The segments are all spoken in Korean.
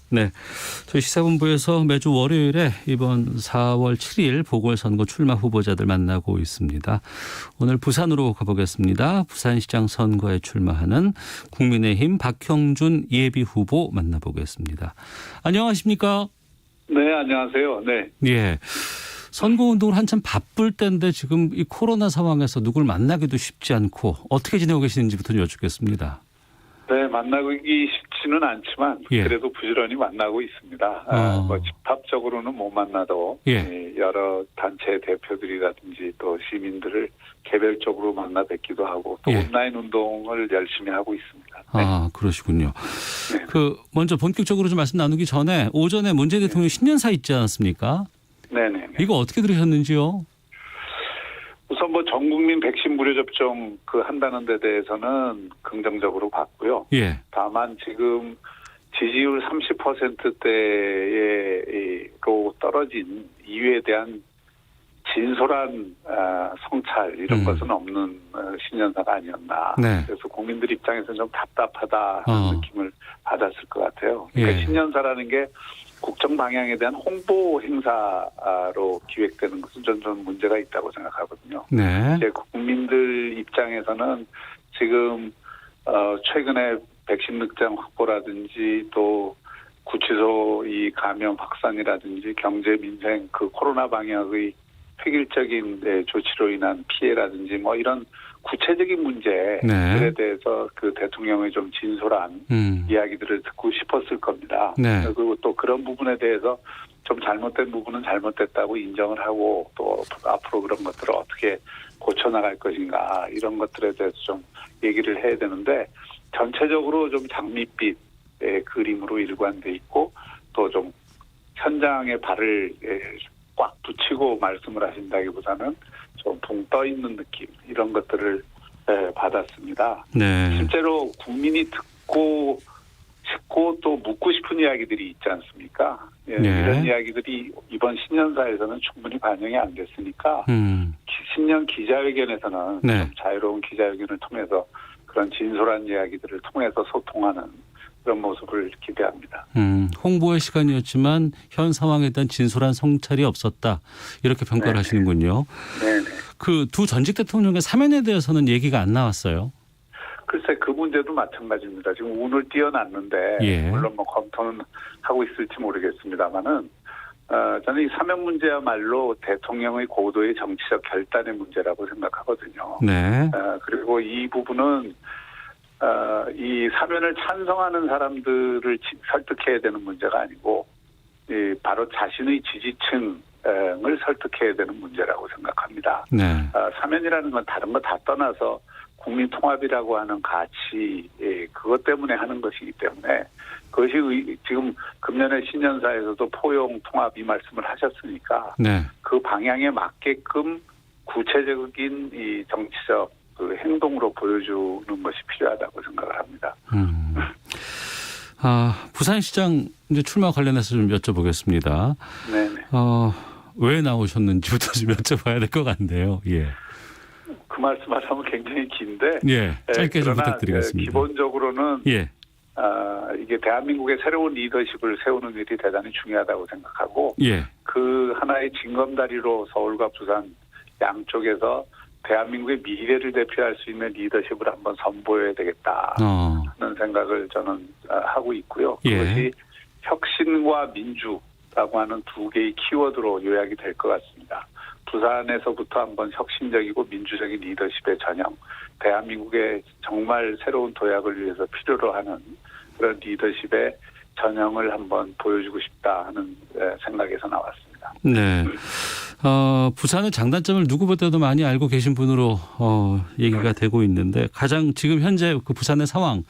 네, 저희 시사본부에서 매주 월요일에 이번 4월 7일 보궐선거 출마 후보자들 만나고 있습니다. 오늘 부산으로 가보겠습니다. 부산시장 선거에 출마하는 국민의힘 박형준 예비후보 만나보겠습니다. 안녕하십니까? 네, 안녕하세요. 네. 예. 선거운동을 한참 바쁠 때인데 지금 이 코로나 상황에서 누굴 만나기도 쉽지 않고 어떻게 지내고 계시는지부터 여쭙겠습니다. 네, 만나기 쉽지는 않지만 그래도 부지런히 만나고 있습니다. 집합적으로는 못 만나도 여러 단체 대표들이라든지 또 시민들을 개별적으로 만나 뵙기도 하고 또 온라인 운동을 열심히 하고 있습니다. 네. 아, 그러시군요. 네. 먼저 본격적으로 좀 말씀 나누기 전에 오전에 문재인 대통령 신년사 있지 않았습니까? 네네. 이거 어떻게 들으셨는지요? 우선 전 국민 백신 무료 접종 한다는 데 대해서는 긍정적으로 봤고요. 예. 다만 지금 지지율 30%대로 떨어진 이유에 대한 진솔한 성찰 이런 것은 없는 신년사가 아니었나. 네. 그래서 국민들 입장에서는 좀 답답하다는 느낌을 받았을 것 같아요. 그러니까 신년사라는 게 국정 방향에 대한 홍보 행사로 기획되는 것은 좀 문제가 있다고 생각하거든요. 네. 국민들 입장에서는 지금 최근에 백신 늑장 확보라든지 또 구치소 이 감염 확산이라든지 경제 민생 코로나 방역의 획일적인 조치로 인한 피해라든지 이런 구체적인 문제들에 대해서 대통령의 좀 진솔한 이야기들을 듣고 싶었을 겁니다. 네. 그리고 또 그런 부분에 대해서 좀 잘못된 부분은 잘못됐다고 인정을 하고 또 앞으로 그런 것들을 어떻게 고쳐나갈 것인가 이런 것들에 대해서 좀 얘기를 해야 되는데 전체적으로 좀 장밋빛의 그림으로 일관돼 있고 또 좀 현장에 발을 꽉 붙이고 말씀을 하신다기보다는 좀 붕 떠 있는 느낌 이런 것들을 받았습니다. 네. 실제로 국민이 듣고 싶고 또 묻고 싶은 이야기들이 있지 않습니까? 이런 이야기들이 이번 신년사에서는 충분히 반영이 안 됐으니까 신년 기자회견에서는 좀 자유로운 기자회견을 통해서 그런 진솔한 이야기들을 통해서 소통하는 그런 모습을 기대합니다. 홍보의 시간이었지만 현 상황에 대한 진솔한 성찰이 없었다. 이렇게 평가를 하시는군요. 네네. 두 전직 대통령의 사면에 대해서는 얘기가 안 나왔어요. 글쎄 그 문제도 마찬가지입니다. 지금 운을 띄워놨는데 물론 검토는 하고 있을지 모르겠습니다만은 저는 이 사면 문제야말로 대통령의 고도의 정치적 결단의 문제라고 생각하거든요. 네. 그리고 이 부분은 이 사면을 찬성하는 사람들을 설득해야 되는 문제가 아니고 바로 자신의 지지층을 설득해야 되는 문제라고 생각합니다. 네. 사면이라는 건 다른 거 다 떠나서 국민 통합이라고 하는 가치 그것 때문에 하는 것이기 때문에 그것이 지금 금년의 신년사에서도 포용 통합 이 말씀을 하셨으니까 그 방향에 맞게끔 구체적인 이 정치적 행동으로 보여주는 것이 필요하다고 생각을 합니다. 부산시장 이제 출마 관련해서 좀 여쭤보겠습니다. 네네. 왜 나오셨는지부터 좀 여쭤봐야 될 것 같네요. 예. 그 말씀하시면 굉장히 긴데. 짧게 좀 부탁드리겠습니다. 기본적으로는 이게 대한민국의 새로운 리더십을 세우는 일이 대단히 중요하다고 생각하고 그 하나의 징검다리로 서울과 부산 양쪽에서 대한민국의 미래를 대표할 수 있는 리더십을 한번 선보여야 되겠다 하는 생각을 저는 하고 있고요. 그것이 혁신과 민주라고 하는 두 개의 키워드로 요약이 될 것 같습니다. 부산에서부터 한번 혁신적이고 민주적인 리더십의 전형, 대한민국의 정말 새로운 도약을 위해서 필요로 하는 그런 리더십의 전형을 한번 보여주고 싶다 하는 생각에서 나왔습니다. 네. 부산의 장단점을 누구보다도 많이 알고 계신 분으로 얘기가 되고 있는데 가장 지금 현재 부산의 상황,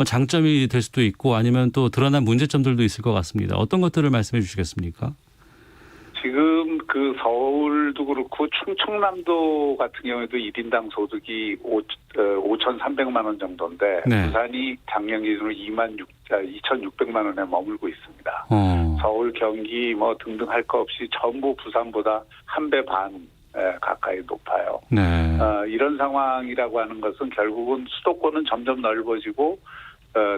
장점이 될 수도 있고 아니면 또 드러난 문제점들도 있을 것 같습니다. 어떤 것들을 말씀해 주시겠습니까? 지금 서울도 그렇고 충청남도 같은 경우에도 1인당 소득이 5,300만 원 정도인데 부산이 작년 기준으로 2,600만 원에 머물고 있습니다. 서울, 경기 등등 할 거 없이 전부 부산보다 1배 반 가까이 높아요. 이런 상황이라고 하는 것은 결국은 수도권은 점점 넓어지고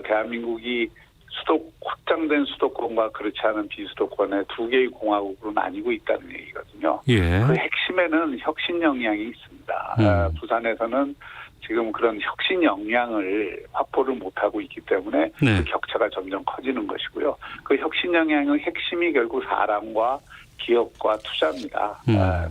대한민국이 수도 확장 확장된 수도권과 그렇지 않은 비수도권의 두 개의 공화국으로 나뉘고 있다는 얘기거든요. 예. 그 핵심에는 혁신 역량이 있습니다. 부산에서는 지금 그런 혁신 역량을 확보를 못하고 있기 때문에 네. 그 격차가 점점 커지는 것이고요. 그 혁신 역량의 핵심이 결국 사람과 기업과 투자입니다.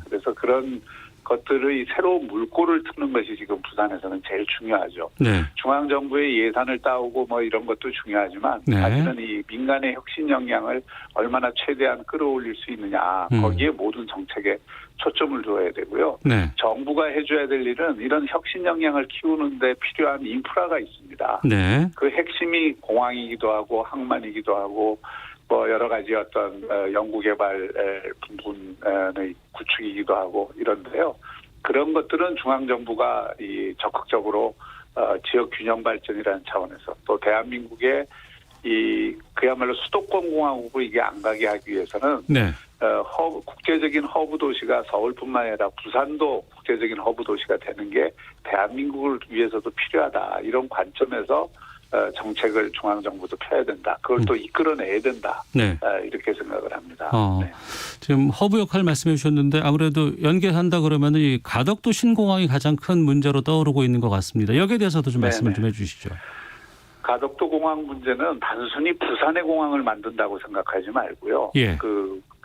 그래서 그런 것들의 새로운 물꼬를 트는 것이 지금 부산에서는 제일 중요하죠. 네. 중앙정부의 예산을 따오고 뭐 이런 것도 중요하지만 네. 사실은 이 민간의 혁신 역량을 얼마나 최대한 끌어올릴 수 있느냐 거기에 모든 정책에 초점을 둬야 되고요. 네. 정부가 해줘야 될 일은 이런 혁신 역량을 키우는 데 필요한 인프라가 있습니다. 네. 그 핵심이 공항이기도 하고 항만이기도 하고 뭐 여러 가지 어떤 연구개발 부분의 구축이기도 하고 이런데요. 그런 것들은 중앙정부가 이 적극적으로 지역 균형 발전이라는 차원에서 또 대한민국의 이 그야말로 수도권 공화국으로 이게 안 가게 하기 위해서는 네. 국제적인 허브 도시가 서울뿐만 아니라 부산도 국제적인 허브 도시가 되는 게 대한민국을 위해서도 필요하다. 이런 관점에서 정책을 중앙정부도 펴야 된다. 그걸 또 이끌어내야 된다. 네. 이렇게 생각을 합니다. 네. 지금 허브 역할 말씀해 주셨는데 아무래도 연계한다 그러면 이 가덕도 신공항이 가장 큰 문제로 떠오르고 있는 것 같습니다. 여기에 대해서도 좀 말씀을 좀 해주시죠. 가덕도 공항 문제는 단순히 부산의 공항을 만든다고 생각하지 말고요. 예.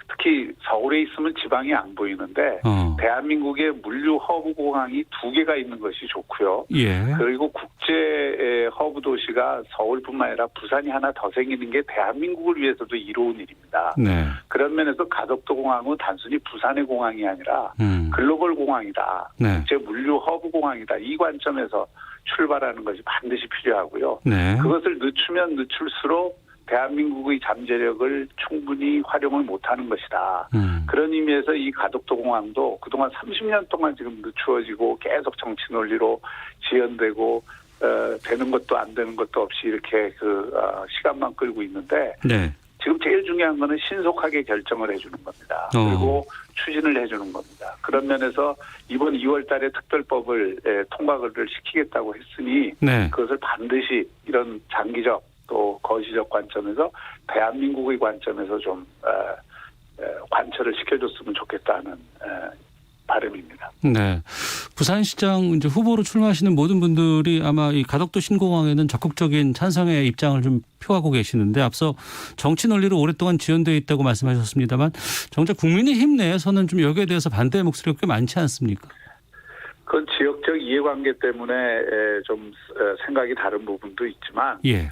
특히 서울에 있으면 지방이 안 보이는데 대한민국의 물류 허브 공항이 두 개가 있는 것이 좋고요. 예. 그리고 국제 허브 도시가 서울뿐만 아니라 부산이 하나 더 생기는 게 대한민국을 위해서도 이로운 일입니다. 네. 그런 면에서 가덕도 공항은 단순히 부산의 공항이 아니라 글로벌 공항이다. 네. 국제 물류 허브 공항이다. 이 관점에서 출발하는 것이 반드시 필요하고요. 네. 그것을 늦추면 늦출수록 대한민국의 잠재력을 충분히 활용을 못하는 것이다. 그런 의미에서 이 가덕도 공항도 그동안 30년 동안 지금 늦추어지고 계속 정치 논리로 지연되고 되는 것도 안 되는 것도 없이 이렇게 시간만 끌고 있는데 네. 지금 제일 중요한 거는 신속하게 결정을 해주는 겁니다. 그리고 추진을 해주는 겁니다. 그런 면에서 이번 2월 달에 특별법을 통과를 시키겠다고 했으니 네. 그것을 반드시 이런 장기적 또 거시적 관점에서 대한민국의 관점에서 좀 관철을 시켜줬으면 좋겠다는 바람입니다. 네, 부산시장 이제 후보로 출마하시는 모든 분들이 아마 이 가덕도 신공항에는 적극적인 찬성의 입장을 좀 표하고 계시는데 앞서 정치 논리로 오랫동안 지연되어 있다고 말씀하셨습니다만 정작 국민의힘 내에서는 좀 여기에 대해서 반대의 목소리가 꽤 많지 않습니까? 그건 지역적 이해관계 때문에 좀 생각이 다른 부분도 있지만. 예.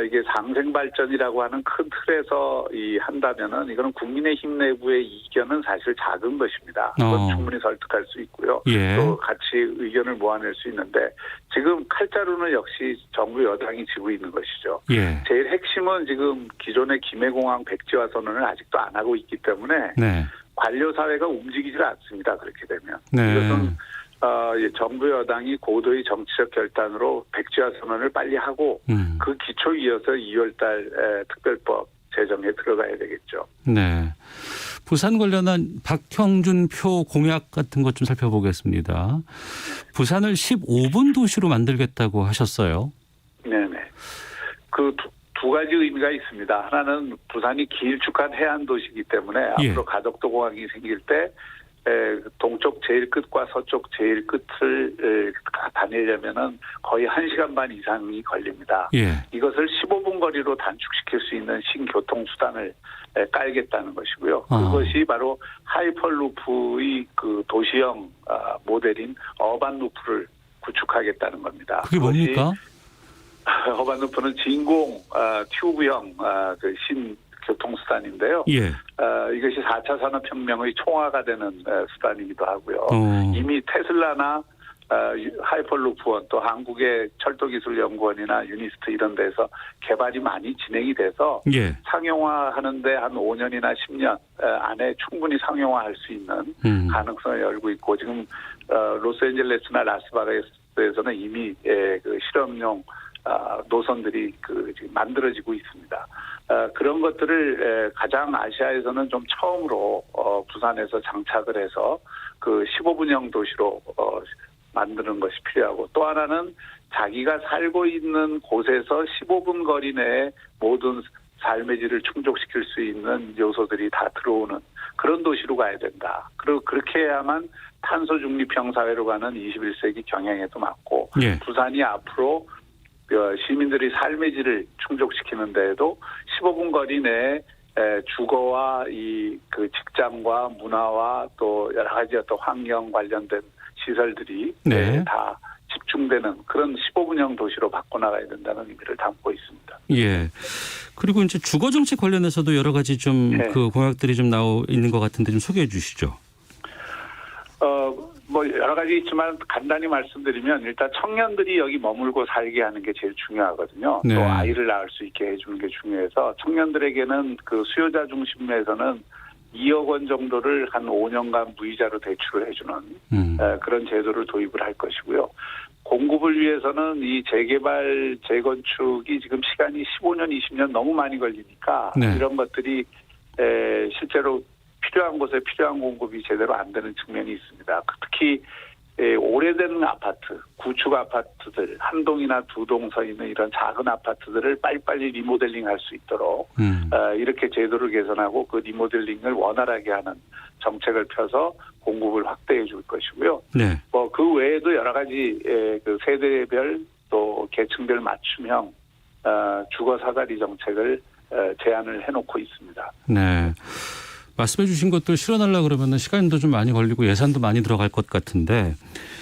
이게 상생발전이라고 하는 큰 틀에서 한다면은 이거는 국민의힘 내부의 이견은 사실 작은 것입니다. 그건 충분히 설득할 수 있고요. 예. 또 같이 의견을 모아낼 수 있는데 지금 칼자루는 역시 정부 여당이 쥐고 있는 것이죠. 예. 제일 핵심은 지금 기존의 김해공항 백지화 선언을 아직도 안 하고 있기 때문에 네. 관료사회가 움직이질 않습니다. 그렇게 되면. 네. 이것은 정부 여당이 고도의 정치적 결단으로 백지화 선언을 빨리 하고 그 기초 이어서 2월달 특별법 제정에 들어가야 되겠죠. 네, 부산 관련한 박형준 표 공약 같은 것 좀 살펴보겠습니다. 부산을 15분 도시로 만들겠다고 하셨어요. 네네. 그 두 가지 의미가 있습니다. 하나는 부산이 길쭉한 해안 도시이기 때문에 앞으로 가덕도 공항이 생길 때 동쪽 제일 끝과 서쪽 제일 끝을 다니려면은 거의 1시간 반 이상이 걸립니다. 예. 이것을 15분 거리로 단축시킬 수 있는 신교통 수단을 깔겠다는 것이고요. 그것이 바로 하이퍼루프의 그 도시형 모델인 어반루프를 구축하겠다는 겁니다. 그게 뭡니까? 어반루프는 진공 튜브형 그 교통수단인데요. 예. 이것이 4차 산업혁명의 총화가 되는 수단이기도 하고요. 이미 테슬라나 하이퍼루프원 또 한국의 철도기술연구원이나 유니스트 이런 데서 개발이 많이 진행이 돼서 상용화하는데 한 5년이나 10년 안에 충분히 상용화할 수 있는 가능성을 열고 있고 지금 로스앤젤레스나 라스베가스에서는 이미 그 실험용 노선들이 지금 만들어지고 있습니다. 그런 것들을 가장 아시아에서는 좀 처음으로 부산에서 장착을 해서 그 15분형 도시로 만드는 것이 필요하고 또 하나는 자기가 살고 있는 곳에서 15분 거리 내에 모든 삶의 질을 충족시킬 수 있는 요소들이 다 들어오는 그런 도시로 가야 된다. 그리고 그렇게 해야만 탄소 중립형 사회로 가는 21세기 경향에도 맞고 예. 부산이 앞으로 시민들이 삶의 질을 충족시키는 데에도 15분 거리 내에 주거와 그 직장과 문화와 또 여러 가지 어떤 환경 관련된 시설들이 네. 다 집중되는 그런 15분형 도시로 바꿔나가야 된다는 의미를 담고 있습니다. 예. 그리고 이제 주거 정책 관련해서도 여러 가지 좀 그 공약들이 좀 나오 있는 것 같은데 좀 소개해 주시죠. 뭐 여러 가지 있지만 간단히 말씀드리면 일단 청년들이 여기 머물고 살게 하는 게 제일 중요하거든요. 네. 또 아이를 낳을 수 있게 해주는 게 중요해서 청년들에게는 그 수요자 중심에서는 2억 원 정도를 한 5년간 무이자로 대출을 해주는 그런 제도를 도입을 할 것이고요. 공급을 위해서는 이 재개발, 재건축이 지금 시간이 15년, 20년 너무 많이 걸리니까 네. 이런 것들이 실제로 필요한 곳에 필요한 공급이 제대로 안 되는 측면이 있습니다. 특히 오래된 아파트, 구축 아파트들, 한 동이나 두 동 서 있는 이런 작은 아파트들을 빨리빨리 리모델링 할 수 있도록 이렇게 제도를 개선하고 그 리모델링을 원활하게 하는 정책을 펴서 공급을 확대해 줄 것이고요. 네. 뭐 그 외에도 여러 가지 그 세대별 또 계층별 맞춤형 주거 사다리 정책을 제안을 해놓고 있습니다. 네. 말씀해 주신 것들 실현하려고 그러면 시간도 좀 많이 걸리고 예산도 많이 들어갈 것 같은데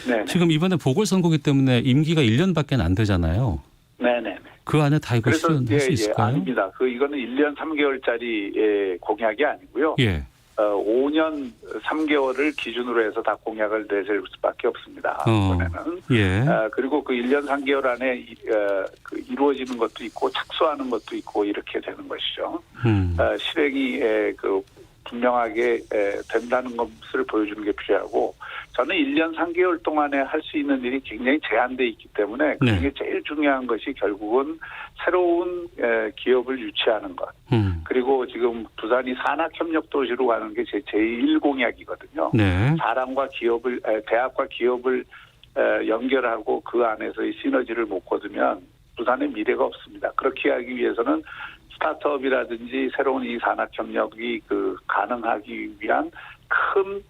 네네. 지금 지금 이번에 보궐선거기 때문에 임기가 1년밖에 안 되잖아요. 네네. 그 안에 다 이거 실현할 수 있을까요? 아닙니다. 이거는 1년 3개월짜리 공약이 아니고요. 예. 5년 3개월을 기준으로 해서 다 공약을 내실 수밖에 없습니다. 이번에는. 예. 그리고 그 1년 3개월 안에 이루어지는 것도 있고 착수하는 것도 있고 이렇게 되는 것이죠. 실행이 분명하게 된다는 것을 보여주는 게 필요하고 저는 1년 3개월 동안에 할 수 있는 일이 굉장히 제한돼 있기 때문에 그게 네. 제일 중요한 것이 결국은 새로운 기업을 유치하는 것. 그리고 지금 부산이 산학협력도시로 가는 게 제 제1공약이거든요. 네. 사람과 기업을 대학과 기업을 연결하고 그 안에서의 시너지를 못 거두면 부산의 미래가 없습니다. 그렇게 하기 위해서는 스타트업이라든지 새로운 이 산학협력이 가능하기 위한 큰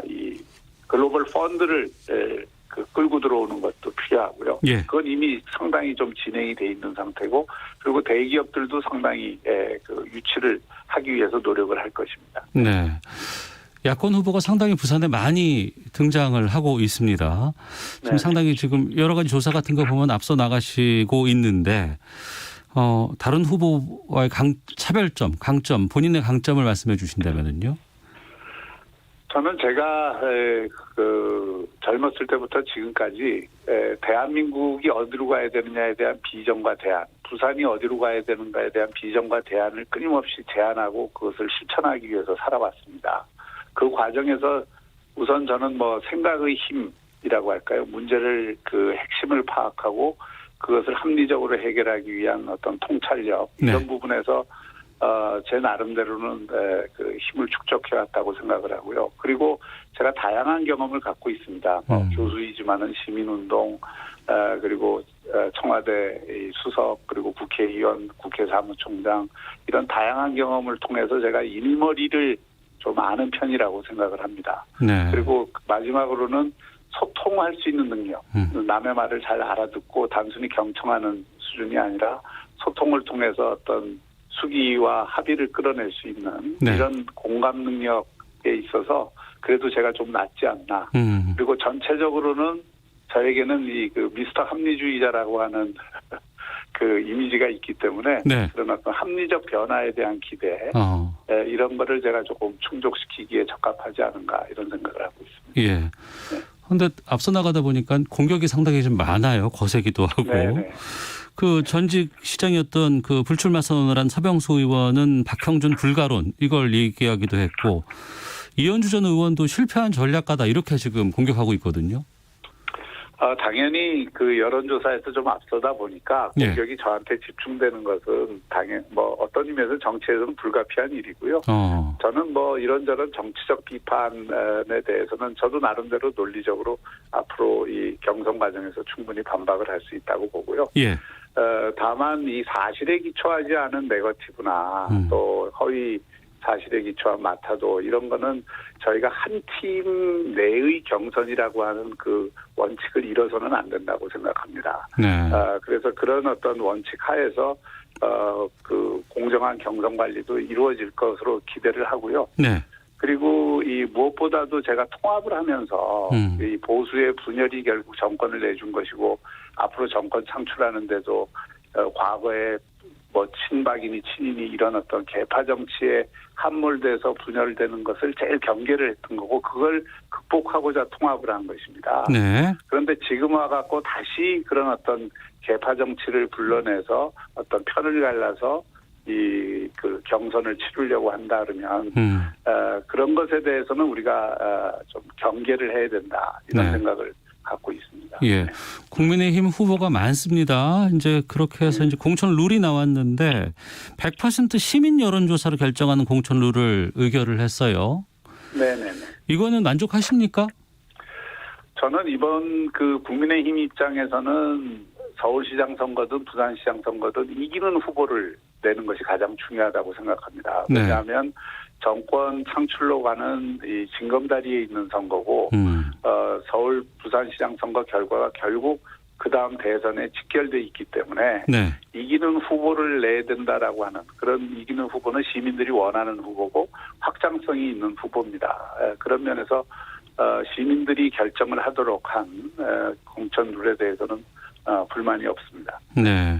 이 글로벌 펀드를 끌고 들어오는 것도 필요하고요. 예. 그건 이미 상당히 좀 진행이 돼 있는 상태고 그리고 대기업들도 상당히 유치를 하기 위해서 노력을 할 것입니다. 네. 야권 후보가 상당히 부산에 많이 등장을 하고 있습니다. 지금 네. 상당히 지금 여러 가지 조사 같은 거 보면 앞서 나가시고 있는데 다른 후보와의 차별점, 강점, 본인의 강점을 말씀해 주신다면은요? 저는 제가 젊었을 때부터 지금까지 대한민국이 어디로 가야 되느냐에 대한 비전과 대안, 부산이 어디로 가야 되는가에 대한 비전과 대안을 끊임없이 제안하고 그것을 실천하기 위해서 살아왔습니다. 그 과정에서 우선 저는 생각의 힘이라고 할까요? 문제를 핵심을 파악하고 그것을 합리적으로 해결하기 위한 어떤 통찰력 이런 네. 부분에서 제 나름대로는 힘을 축적해왔다고 생각을 하고요. 그리고 제가 다양한 경험을 갖고 있습니다. 교수이지만은 시민운동 그리고 청와대 수석 그리고 국회의원, 국회 사무총장 이런 다양한 경험을 통해서 제가 일머리를 좀 아는 편이라고 생각을 합니다. 네. 그리고 마지막으로는 소통할 수 있는 능력. 남의 말을 잘 알아듣고 단순히 경청하는 수준이 아니라 소통을 통해서 어떤 수기와 합의를 끌어낼 수 있는 네. 이런 공감 능력에 있어서 그래도 제가 좀 낫지 않나. 그리고 전체적으로는 저에게는 미스터 합리주의자라고 하는 이미지가 있기 때문에 네. 그런 어떤 합리적 변화에 대한 기대 이런 거를 제가 조금 충족시키기에 적합하지 않은가 이런 생각을 하고 있습니다. 예. 그런데 앞서 나가다 보니까 공격이 상당히 좀 많아요. 거세기도 하고. 네네. 전직 시장이었던 불출마 선언을 한 서병수 의원은 박형준 불가론 이걸 얘기하기도 했고 이현주 전 의원도 실패한 전략가다 이렇게 지금 공격하고 있거든요. 당연히 여론조사에서 좀 앞서다 보니까 공격이 저한테 집중되는 것은 어떤 의미에서 정치에서는 불가피한 일이고요. 저는 이런저런 정치적 비판에 대해서는 저도 나름대로 논리적으로 앞으로 이 경선 과정에서 충분히 반박을 할 수 있다고 보고요. 예. 다만 이 사실에 기초하지 않은 네거티브나 또 허위 사실에 기초한 마타도 이런 거는 저희가 한 팀 내의 경선이라고 하는 그 원칙을 잃어서는 안 된다고 생각합니다. 네. 그래서 그런 어떤 원칙 하에서 그 공정한 경선 관리도 이루어질 것으로 기대를 하고요. 네. 그리고 이 무엇보다도 제가 통합을 하면서 이 보수의 분열이 결국 정권을 내준 것이고 앞으로 정권 창출하는데도 과거에 뭐 친박이니 친이니 이런 어떤 개파 정치에 함몰돼서 분열되는 것을 제일 경계를 했던 거고 그걸 극복하고자 통합을 한 것입니다. 네. 그런데 지금 와갖고 다시 그런 어떤 개파 정치를 불러내서 어떤 편을 갈라서 그 경선을 치르려고 한다 그러면 그런 것에 대해서는 우리가 좀 경계를 해야 된다 이런 네. 생각을 갖고 있습니다. 예. 국민의힘 후보가 많습니다. 이제 그렇게 해서 이제 공천 룰이 나왔는데 100% 시민 여론조사로 결정하는 공천 룰을 의결을 했어요. 네네네. 이거는 만족하십니까? 저는 이번 그 국민의힘 입장에서는 서울시장 선거든 부산시장 선거든 이기는 후보를 내는 것이 가장 중요하다고 생각합니다. 네. 왜냐하면 정권 창출로 가는 이 징검다리에 있는 선거고 서울 부산시장 선거 결과가 결국 그 다음 대선에 직결돼 있기 때문에 네. 이기는 후보를 내야 된다라고 하는 그런 이기는 후보는 시민들이 원하는 후보고 확장성이 있는 후보입니다. 그런 면에서 시민들이 결정을 하도록 한 공천 룰에 대해서는 불만이 없습니다. 네.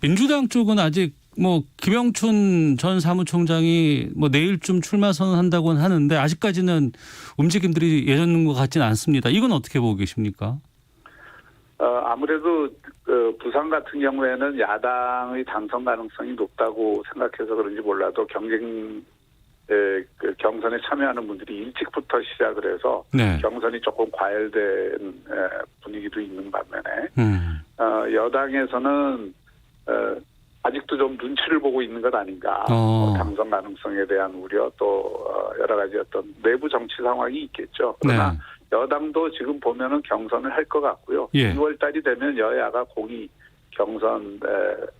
민주당 쪽은 아직 뭐 김영춘 전 사무총장이 뭐 내일쯤 출마 선언한다고는 하는데 아직까지는 움직임들이 예전과 같지는 않습니다. 이건 어떻게 보고 계십니까? 아무래도 부산 같은 경우에는 야당의 당선 가능성이 높다고 생각해서 그런지 몰라도 경선에 참여하는 분들이 일찍부터 시작을 해서 네. 경선이 조금 과열된 분위기도 있는 반면에 여당에서는 아직도 좀 눈치를 보고 있는 것 아닌가. 당선 가능성에 대한 우려 또 여러 가지 어떤 내부 정치 상황이 있겠죠. 그러나 네. 여당도 지금 보면은 경선을 할 것 같고요. 예. 2월 달이 되면 여야가 공이 경선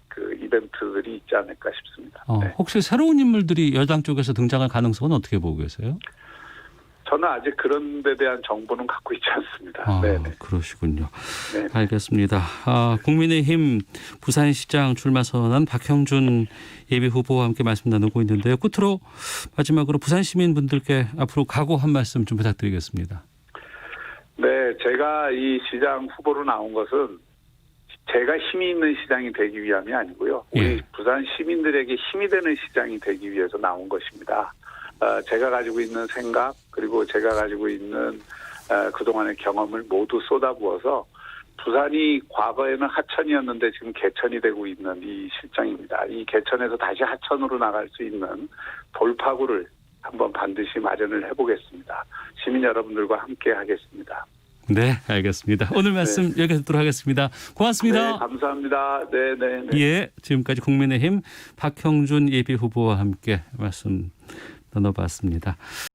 그 이벤트들이 있지 않을까 싶습니다. 네. 혹시 새로운 인물들이 여당 쪽에서 등장할 가능성은 어떻게 보고 계세요? 저는 아직 그런 데 대한 정보는 갖고 있지 않습니다. 네네. 그러시군요. 네. 알겠습니다. 국민의힘 부산시장 출마 선언한 박형준 예비후보와 함께 말씀 나누고 있는데요. 끝으로 마지막으로 부산 시민분들께 앞으로 각오 한 말씀 좀 부탁드리겠습니다. 네, 제가 이 시장 후보로 나온 것은 제가 힘이 있는 시장이 되기 위함이 아니고요. 우리 부산 시민들에게 힘이 되는 시장이 되기 위해서 나온 것입니다. 제가 가지고 있는 생각 그리고 제가 가지고 있는 그동안의 경험을 모두 쏟아부어서 부산이 과거에는 하천이었는데 지금 개천이 되고 있는 이 실정입니다. 이 개천에서 다시 하천으로 나갈 수 있는 돌파구를 한번 반드시 마련을 해보겠습니다. 시민 여러분들과 함께 하겠습니다. 네, 알겠습니다. 오늘 말씀 여기서 듣도록 하겠습니다. 고맙습니다. 네, 감사합니다. 네. 예, 지금까지 국민의힘 박형준 예비후보와 함께 말씀 나눠봤습니다.